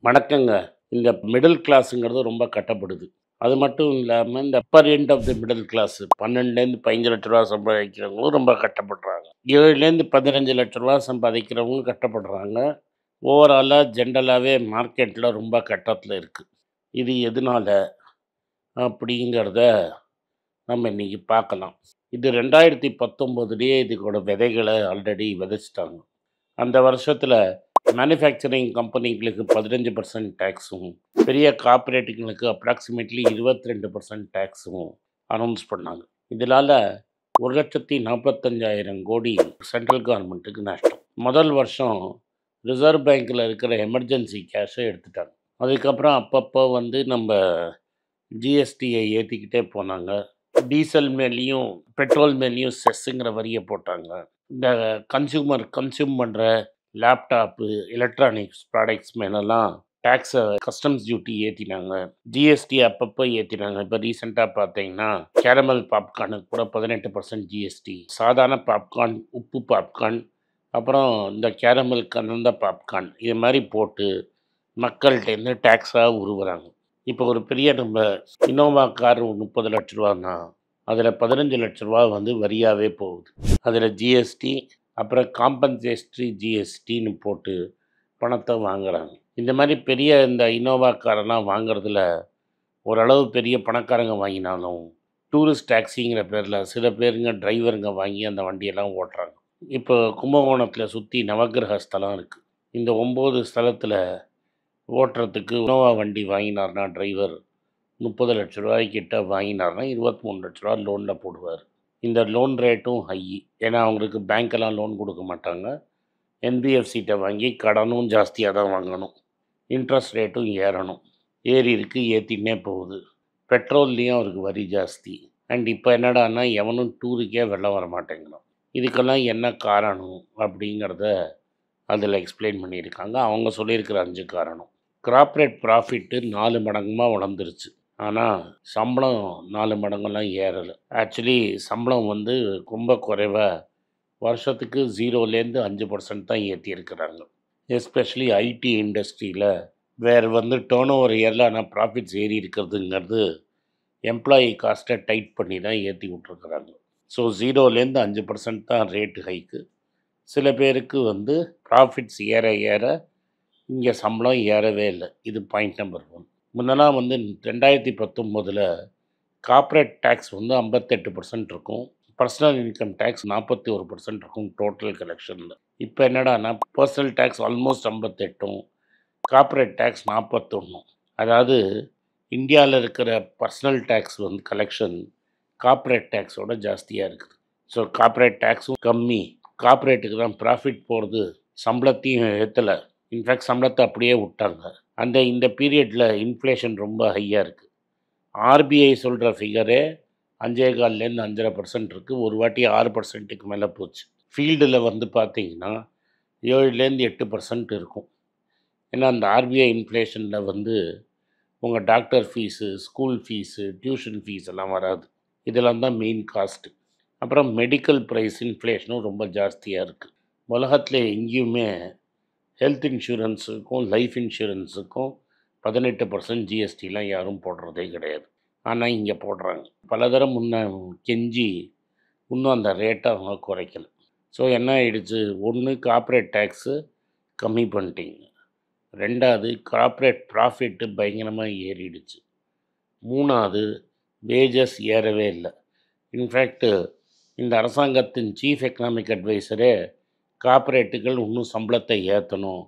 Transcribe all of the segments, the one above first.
வணக்கங்க. இந்த மிடில் கிளாஸ்ங்கிறது ரொம்ப கட்டப்படுது. அது மட்டும் இல்லாம இந்த upper end of the middle class 12லேருந்து ரூ. 15,00,000 சம்பாதிக்கிறவங்களும் ரொம்ப கஷ்டப்படுறாங்க. 7லேருந்து ரூ. 15,00,000 சம்பாதிக்கிறவங்களும் கஷ்டப்படுறாங்க. ஓவராலா ஜென்ரலாவே மார்க்கெட்ல ரொம்ப கட்டத்துல இருக்கு. இது எதுனால? அப்படிங்கிறத நம்ம இன்னைக்கு பார்க்கலாம். இது 2019லயே இதுக்கோட விதைகள ஆல்ரெடி விதைச்சுட்டாங்க. அந்த வருஷத்துல மேனுஃபேக்சரிங் கம்பெனிகளுக்கு 15% டாக்ஸும், பெரிய கார்ப்பரேட்டுங்களுக்கு அப்ராக்ஸிமேட்லி 22% டாக்ஸும் அனௌன்ஸ் பண்ணாங்க. இதனால 1,45,000 கோடி சென்ட்ரல் கவர்மெண்ட்டுக்கு நஷ்டம். முதல் வருஷம் ரிசர்வ் பேங்க்ல இருக்கிற எமர்ஜென்சி கேஷ எடுத்துட்டாங்க. அதுக்கப்புறம் அப்பப்போ வந்து நம்ம ஜிஎஸ்டிய ஏத்திக்கிட்டே போனாங்க. டீசல் மேலயும், பெட்ரோல் மேலயும் செஸ்ஸுங்கிற வரிய போட்டாங்க. இந்த கன்சியூமர் கன்சியூம் பண்ற லேப்டாப்பு, எலக்ட்ரானிக்ஸ் ப்ராடக்ட்ஸ் மேலலாம் டாக்ஸ கஸ்டம்ஸ் டியூட்டி ஏத்தினாங்க. ஜிஎஸ்டி அப்பப்போ ஏத்தினாங்க. இப்போ ரீசென்ட்டா பார்த்தீங்கன்னா, கேரமல் பாப்கார்னுக்கு கூட 18% ஜிஎஸ்டி. சாதாரண பாப்கார்ன், உப்பு பாப்கார்ன், அப்புறம் இந்த கேரமல் கலந்த பாப்கார்ன் இது மாரி போட்டு மக்கள்ட்டேருந்து டாக்ஸா உருவுறாங்க. இப்போ ஒரு பெரிய நம்ம இனோவா கார் ரூ. 30,00,000னா, அதில ரூ. 15,00,000 வந்து வரியாவே போகுது. அதில ஜிஎஸ்டி, அப்புறம் காம்பன்சேட்டரி ஜிஎஸ்டின்னு போட்டு பணத்த வாங்குறாங்க. இந்த மாரி பெரிய இந்த இனோவா காரெல்லாம் வாங்குறதுல ஓரளவு பெரிய பணக்காரங்க வாங்கினாலும், டூரிஸ்ட் டாக்ஸிங்கிற பேர்ல சில பேருங்க டிரைவருங்க வாங்கி அந்த வண்டியெல்லாம் ஓட்டுறாங்க. இப்போ கும்பகோணத்தில சுத்தி நவக்கிரக ஸ்தலம் இருக்கு. இந்த 9 ஸ்தலத்தில ஓட்டுறதுக்கு இனோவா வண்டி வாங்கினார்னா டிரைவர் ரூ. 30,00,000 கிட்ட வாங்கினார்னா ரூ. 23,00,000 லோன்ல போடுவார். இந்த லோன் ரேட்டும் ஹை. ஏன்னா அவங்களுக்கு பேங்க்கெல்லாம் லோன் கொடுக்க மாட்டாங்க. என்பிஎஃப்சிட்ட வாங்கி கடனும் ஜாஸ்தியா தான் வாங்கணும். இன்ட்ரெஸ்ட் ரேட்டும் ஏறணும். ஏறி இருக்கு, ஏத்தின்னே போகுது. பெட்ரோல்லையும் அவருக்கு வரி ஜாஸ்தி. அண்ட் இப்போ என்னடான்னா எவனும் டூருக்கே வெளில வர மாட்டேங்கிறான். இதுக்கெல்லாம் என்ன காரணம் அப்படிங்கிறத அதில் எக்ஸ்பிளைன் பண்ணியிருக்காங்க. அவங்க சொல்லியிருக்கிற 5 காரணம். கார்ப்பரேட் ப்ராஃபிட்டு 4 மடங்குமா வளர்ந்துருச்சு. ஆனால் சம்பளம் 4 மடங்கெல்லாம் ஏறலை. ஆக்சுவலி சம்பளம் வந்து ரொம்ப குறைவா வருஷத்துக்கு 0லேருந்து 5% தான் ஏற்றியிருக்கிறாங்க. எஸ்பெஷலி ஐடி இண்டஸ்ட்ரியில் வேறு வந்து டர்ன் ஓவர் இயரில் ஆனால் ப்ராஃபிட்ஸ் ஏறி இருக்கிறதுங்கிறது எம்ப்ளாயி காஸ்ட்டை டைட் பண்ணி தான் ஏற்றி விட்ருக்குறாங்க. ஸோ 0லேருந்து 5% தான் ரேட்டு ஹைக்கு. சில பேருக்கு வந்து ப்ராஃபிட்ஸ் ஏற ஏற இங்கே சம்பளம் ஏறவே இல்லை. இது பாயிண்ட் நம்பர் 1. முன்னெல்லாம் வந்து 2019ல் கார்ப்பரேட் டேக்ஸ் வந்து 58% இருக்கும். பர்சனல் இன்கம் டேக்ஸ் 41% இருக்கும் டோட்டல் கலெக்ஷனில். இப்போ என்னடான்னா பர்சனல் டேக்ஸ் ஆல்மோஸ்ட் 58ம், கார்ப்பரேட் டேக்ஸ் 41. அதாவது இந்தியாவில் இருக்கிற பர்சனல் டேக்ஸ் வந்து கலெக்ஷன் கார்ப்பரேட் டேக்ஸோட ஜாஸ்தியாக இருக்குது. ஸோ கார்ப்பரேட் டேக்ஸும் கம்மி. கார்ப்பரேட்டுக்கு தான் ப்ராஃபிட் போகிறது. சம்பளத்தையும் ஏற்றலை. இன்ஃபேக்ட் சம்பளத்தை அப்படியே விட்டாங்க. இந்த பீரியடில் இன்ஃப்ளேஷன் ரொம்ப ஹையாக இருக்குது. ஆர்பிஐ சொல்கிற ஃபிகரே 5.25லேருந்து 5.5% இருக்குது. ஒரு வாட்டி 6%க்கு மேலே போச்சு. ஃபீல்டில் வந்து பார்த்தீங்கன்னா 7லேருந்து 8% இருக்கும். ஏன்னா அந்த ஆர்பிஐ இன்ஃப்ளேஷனில் வந்து உங்கள் doctor fees, school fees, tuition fees எல்லாம் வராது. இதெல்லாம் தான் மெயின் காஸ்ட்டு. அப்புறம் மெடிக்கல் ப்ரைஸ் இன்ஃப்ளேஷனும் ரொம்ப ஜாஸ்தியாக இருக்குது. உலகத்தில் எங்கேயுமே ஹெல்த் இன்சூரன்ஸுக்கும் லைஃப் இன்சூரன்ஸுக்கும் 18% ஜிஎஸ்டிலாம் யாரும் போடுறதே கிடையாது. ஆனால் இங்கே போடுறாங்க. பலதரம் கெஞ்சி இன்னும் அந்த ரேட்டை அவங்க குறைக்கல. ஸோ என்ன ஆயிடுச்சு, ஒன்று கார்ப்பரேட் டேக்ஸு கம்மி பண்ணிட்டீங்க. 2வது கார்ப்பரேட் ப்ராஃபிட்டு பயங்கரமாக ஏறிடுச்சு. 3வது வேஜஸ் ஏறவே இல்லை. இன்ஃபேக்ட்டு இந்த அரசாங்கத்தின் சீஃப் எக்கனாமிக் அட்வைசரே கார்ப்பரேட்டுகள் இன்னும் சம்பளத்தை ஏற்றணும்,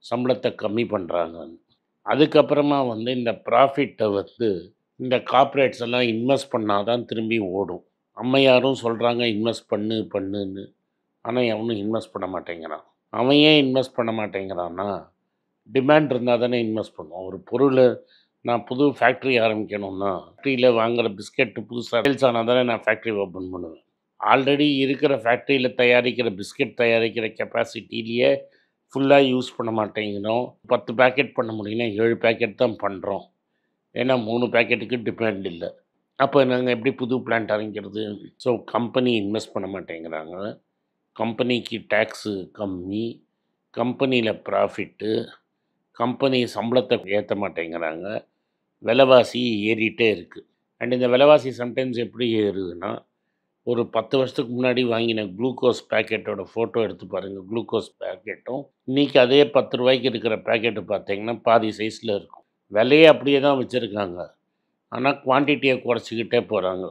சம்பளத்தை கம்மி பண்ணுறாங்கன்னு. அதுக்கப்புறமா வந்து இந்த ப்ராஃபிட்டை வந்து இந்த கார்ப்பரேட்ஸ் எல்லாம் இன்வெஸ்ட் பண்ணால் தான் திரும்பி ஓடும். அம்மையாரும் சொல்கிறாங்க இன்வெஸ்ட் பண்ணுன்னு. ஆனால் எவனும் இன்வெஸ்ட் பண்ண மாட்டேங்கிறான். அவன் ஏன் இன்வெஸ்ட் பண்ண மாட்டேங்கிறான்னா, டிமாண்ட் இருந்தால் தானே இன்வெஸ்ட் பண்ணுவான். ஒரு பொருள் நான் புது ஃபேக்ட்ரி ஆரம்பிக்கணும்னா, ஃபேக்ட்ரியில் வாங்குகிற பிஸ்கெட்டு புதுசாக சேல்ஸ் ஆனால் தானே நான் ஃபேக்ட்ரி ஓப்பன் பண்ணுவேன். ஆல்ரெடி இருக்கிற ஃபேக்ட்ரியில் தயாரிக்கிற பிஸ்கெட் தயாரிக்கிற கெப்பாசிட்டிலேயே ஃபுல்லாக யூஸ் பண்ண மாட்டேங்கிறோம். 10 பேக்கெட் பண்ண முடியும்னா 7 பேக்கெட் தான் பண்ணுறோம். ஏன்னா 3 பேக்கெட்டுக்கு டிமாண்ட் இல்லை. அப்போ நாங்கள் எப்படி புது பிளான்ட் ஆரம்பிக்கிறது? ஸோ கம்பெனி இன்வெஸ்ட் பண்ண மாட்டேங்கிறாங்க. கம்பெனிக்கு டேக்ஸு கம்மி, கம்பெனியில் ப்ராஃபிட்டு, கம்பெனி சம்பளத்தை ஏற்ற மாட்டேங்கிறாங்க. விலைவாசி ஏறிட்டே இருக்குது. அண்ட் இந்த விலைவாசி சம்டைம்ஸ் எப்படி ஏறுதுன்னா, ஒரு 10 வருஷத்துக்கு முன்னாடி வாங்கின குளுக்கோஸ் பேக்கெட்டோட ஃபோட்டோ எடுத்து பாருங்கள். குளுக்கோஸ் பேக்கெட்டும் இன்றைக்கி அதே 10 ரூபாய்க்கு இருக்கிற பேக்கெட்டு பார்த்தீங்கன்னா பாதி சைஸில் இருக்கும். விலையே அப்படியே தான் வச்சுருக்காங்க. ஆனால் குவான்டிட்டியை குறைச்சிக்கிட்டே போகிறாங்க.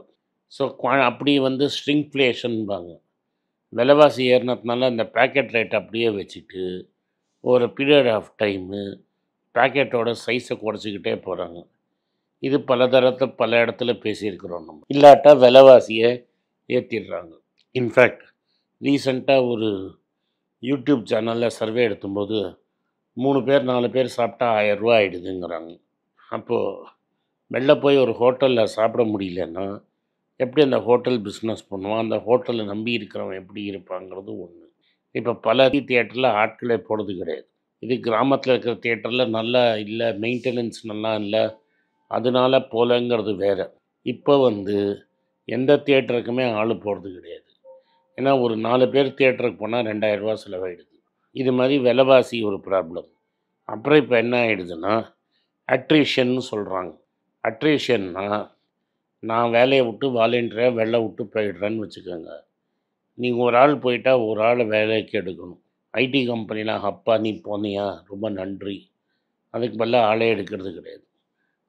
ஸோ அப்படி ஸ்ட்ரிங்ஃப்ளேஷன்பாங்க. விலைவாசி ஏறினதுனால அந்த பேக்கெட் ரேட் அப்படியே வச்சுட்டு ஒரு பீரியட் ஆஃப் டைமு பேக்கெட்டோட சைஸை குறைச்சிக்கிட்டே போகிறாங்க. இது பல இடத்துல பேசியிருக்கிறோம் நம்ம. இல்லாட்டா விலைவாசியை ஏற்றிடுறாங்க. இன்ஃபேக்ட் ரீசெண்டாக ஒரு யூடியூப் சேனலில் சர்வே எடுக்கும்போது 3 பேர் 4 பேர் சாப்பிட்டா 1000 ரூபா ஆகிடுதுங்கிறாங்க. அப்போது வெளில போய் ஒரு ஹோட்டலில் சாப்பிட முடியலன்னா எப்படி அந்த ஹோட்டல் பிஸ்னஸ் பண்ணுவான், அந்த ஹோட்டலை நம்பி இருக்கிறவன் எப்படி இருப்பாங்கிறது ஒன்று. இப்போ பல தியேட்டரில் ஆட்களே போடுறது கிடையாது. இது கிராமத்தில் இருக்கிற தியேட்டரில் நல்லா இல்லை, மெயின்டெனன்ஸ் நல்லா இல்லை, அதனால போலங்கிறது வேறு. இப்போ எந்த தியேட்டருக்குமே ஆள் போடுறது கிடையாது. ஏன்னா ஒரு 4 பேர் தியேட்டருக்கு போனால் 2000 ரூபா செலவாயிடுது. இது மாதிரி விலைவாசி ஒரு ப்ராப்ளம். அப்புறம் இப்போ என்ன ஆகிடுதுன்னா அட்ரிஷன்னு சொல்கிறாங்க. அட்ரிஷன்னா நான் வேலையை விட்டு வாலண்டியராக வெளில விட்டு போயிடுறேன்னு வச்சுக்கோங்க. நீங்கள் ஒரு ஆள் போயிட்டா ஒரு ஆளை வேலைக்கு எடுக்கணும். ஐடி கம்பெனியில் அப்பா நீ போனியா ரொம்ப நன்றி, அதுக்கு பதிலாக ஆளே எடுக்கிறது கிடையாது.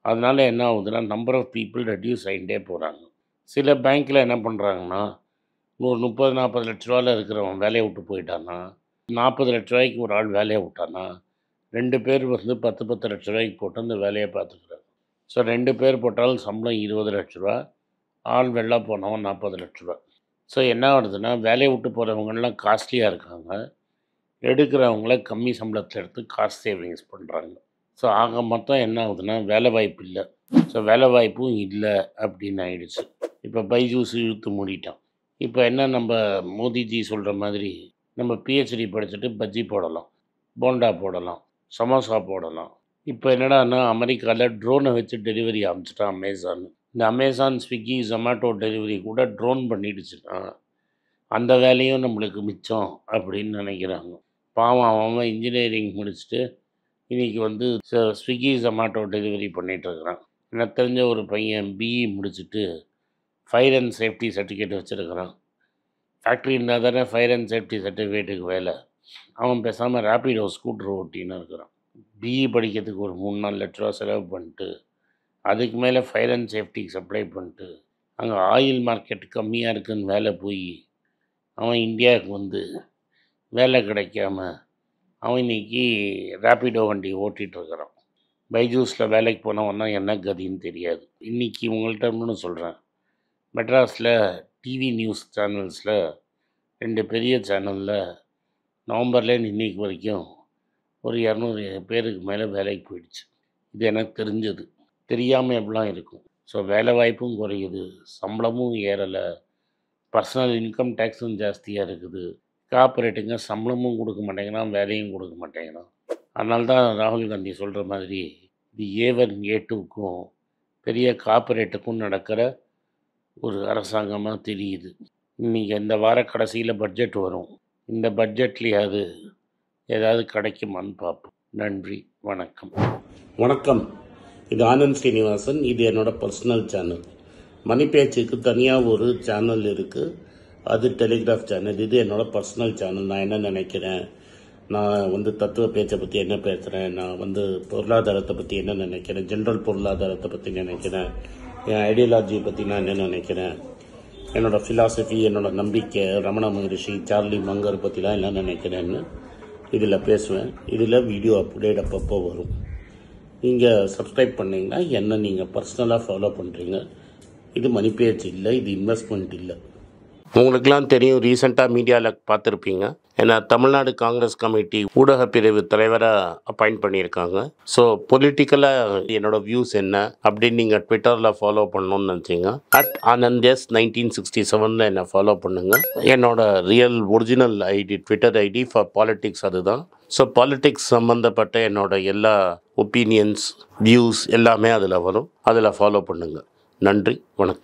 அதனால் என்ன ஆகுதுன்னா நம்பர் ஆஃப் பீப்புள் ரெடியூஸ் ஆகிட்டே போகிறாங்க. சில பேங்க்கில் என்ன பண்ணுறாங்கன்னா ஒரு 30-40 லட்ச ரூபாவில் இருக்கிறவன் வேலையை விட்டு போயிட்டான்னா, 40 லட்ச ரூபாய்க்கு ஒரு ஆள் வேலையை விட்டான்னா 2 பேர் 10-10 லட்ச ரூபாய்க்கு போட்டு அந்த வேலையை பார்த்துக்கிறாங்க. ஸோ 2 பேர் போட்டாலும் சம்பளம் 20 லட்ச ரூபா, ஆள் வெளில போனவன் 40 லட்ச ரூபா. ஸோ என்ன ஆகுதுன்னா வேலையை விட்டு போகிறவங்கெல்லாம் காஸ்ட்லியாக இருக்காங்க, எடுக்கிறவங்கள கம்மி சம்பளத்தில் எடுத்து காஸ்ட் சேவிங்ஸ் பண்ணுறாங்க. ஸோ ஆக மொத்தம் என்ன ஆகுதுன்னா வேலை வாய்ப்பு இல்லை. ஸோ வேலை வாய்ப்பும் இல்லை அப்படின்னு ஆயிடுச்சு. இப்போ பைஜூஸ் இழுத்து மூடிட்டான். இப்போ என்ன, நம்ம மோடிஜி சொல்கிற மாதிரி நம்ம பிஹெச்டி படிச்சுட்டு பஜ்ஜி போடலாம், போண்டா போடலாம், சமோசா போடலாம். இப்போ என்னடான்னா அமெரிக்காவில் ட்ரோனை வச்சு டெலிவரி ஆரம்பிச்சிட்டான் அமேசான். இந்த அமேசான், ஸ்விக்கி, ஜொமேட்டோ டெலிவரி கூட ட்ரோன் பண்ணிடுச்சுன்னா அந்த வேலையும் நம்மளுக்கு மிச்சம் அப்படின்னு நினைக்கிறாங்க. பாவம் அவன் இன்ஜினியரிங் முடிச்சுட்டு இன்றைக்கி ஸ்விக்கி, ஜொமேட்டோ டெலிவரி பண்ணிகிட்ருக்கிறான். எனக்கு தெரிஞ்ச ஒரு பையன் பிஇ முடிச்சுட்டு ஃபயர் அண்ட் சேஃப்டி சர்டிஃபிகேட் வச்சுருக்கிறான். ஃபேக்ட்ரி இருந்தால் தானே ஃபயர் அண்ட் சேஃப்டி சர்டிஃபிகேட்டுக்கு வேலை. அவன் பேசாமல் ரேப்பிடோ ஸ்கூட்டர் ஓட்டின்னு இருக்கிறான். பிஇ படிக்கிறதுக்கு ஒரு 3-4 லட்ச ரூபா செலவு பண்ணிட்டு அதுக்கு மேலே ஃபயர் அண்ட் சேஃப்டிக்கு சப்ளை பண்ணிட்டு அங்கே ஆயில் மார்க்கெட் கம்மியாக இருக்குன்னு வேலை போய் அவன் இந்தியாவுக்கு வேலை கிடைக்காம அவன் இன்றைக்கி ரேப்பிடோ வண்டி ஓட்டிகிட்ருக்கிறான். பைஜூஸில் வேலைக்கு போனவன்னா என்ன கதின்னு தெரியாது. இன்றைக்கி உங்கள்கிட்ட இன்னொன்று சொல்கிறேன். மெட்ராஸில் டிவி நியூஸ் சேனல்ஸில் 2 பெரிய சேனலில் நவம்பர்லேருந்து இன்றைக்கி வரைக்கும் ஒரு 200 பேருக்கு மேலே வேலைக்கு போயிடுச்சு. இது எனக்கு தெரிஞ்சது. தெரியாமல் எப்படிலாம் இருக்கும். ஸோ வேலை வாய்ப்பும் குறையுது, சம்பளமும் ஏறலை, பர்சனல் இன்கம் டேக்ஸும் ஜாஸ்தியாக இருக்குது, கார்பரேட்டுங்க சம்பளமும் கொடுக்க மாட்டேங்கிறான், வேலையும் கொடுக்க மாட்டேங்கிறான். அதனால தான் ராகுல் காந்தி சொல்கிற மாதிரி இது A1 A2க்கும் பெரிய கார்பரேட்டுக்கும் நடக்கிற ஒரு அரசாங்கமாக தெரியுது. இன்றைக்கி இந்த வார கடைசியில் பட்ஜெட் வரும். இந்த பட்ஜெட்லேயாவது ஏதாவது கிடைக்குமான்னு பார்ப்போம். நன்றி, வணக்கம். வணக்கம். இது ஆனந்த் ஸ்ரீனிவாசன். இது என்னோடய பர்சனல் சேனல். மணிப்பேச்சுக்கு தனியாக ஒரு சேனல் இருக்குது, அது டெலிகிராஃப் சேனல். இது என்னோடய பர்சனல் சேனல். நான் என்ன நினைக்கிறேன், நான் தத்துவ பேச்சை பற்றி என்ன பேசுகிறேன், நான் பொருளாதாரத்தை பற்றி என்ன நினைக்கிறேன், ஜென்ரல் பொருளாதாரத்தை பற்றி நினைக்கிறேன், என் ஐடியாலஜியை பற்றி நான் என்ன நினைக்கிறேன், என்னோடய ஃபிலாசபி, என்னோடய நம்பிக்கை, ரமண மகரிஷி, சார்லி மங்கர் பற்றிலாம் என்ன நினைக்கிறேன்னு இதில் பேசுவேன். இதில் வீடியோ அப்டேட் அப்பப்போ வரும். நீங்கள் சப்ஸ்கிரைப் பண்ணிங்கன்னா என்ன நீங்கள் பர்சனலாக ஃபாலோ பண்ணுறீங்க. இது மணிப்பேச்சு இல்லை, இது இன்வெஸ்ட்மெண்ட் இல்லை. உங்களுக்கெல்லாம் தெரியும், ரீசெண்டாக மீடியாவில் பார்த்துருப்பீங்க, ஏன்னா தமிழ்நாடு காங்கிரஸ் கமிட்டி ஊடக பிரிவு தலைவராக அப்பாயிண்ட் பண்ணியிருக்காங்க. ஸோ பொலிட்டிக்கலாக என்னோடய வியூஸ் என்ன அப்படின்னு நீங்கள் ட்விட்டரில் ஃபாலோ பண்ணணும்னு நினச்சிங்க @AnandS1967 என்னை ஃபாலோ பண்ணுங்கள். என்னோட real original ID, Twitter ID for politics அதுதான். ஸோ பாலிட்டிக்ஸ் சம்மந்தப்பட்ட என்னோட எல்லா ஒப்பீனியன்ஸ், வியூஸ் எல்லாமே அதில் வரும். அதில் ஃபாலோ பண்ணுங்கள். நன்றி, வணக்கம்.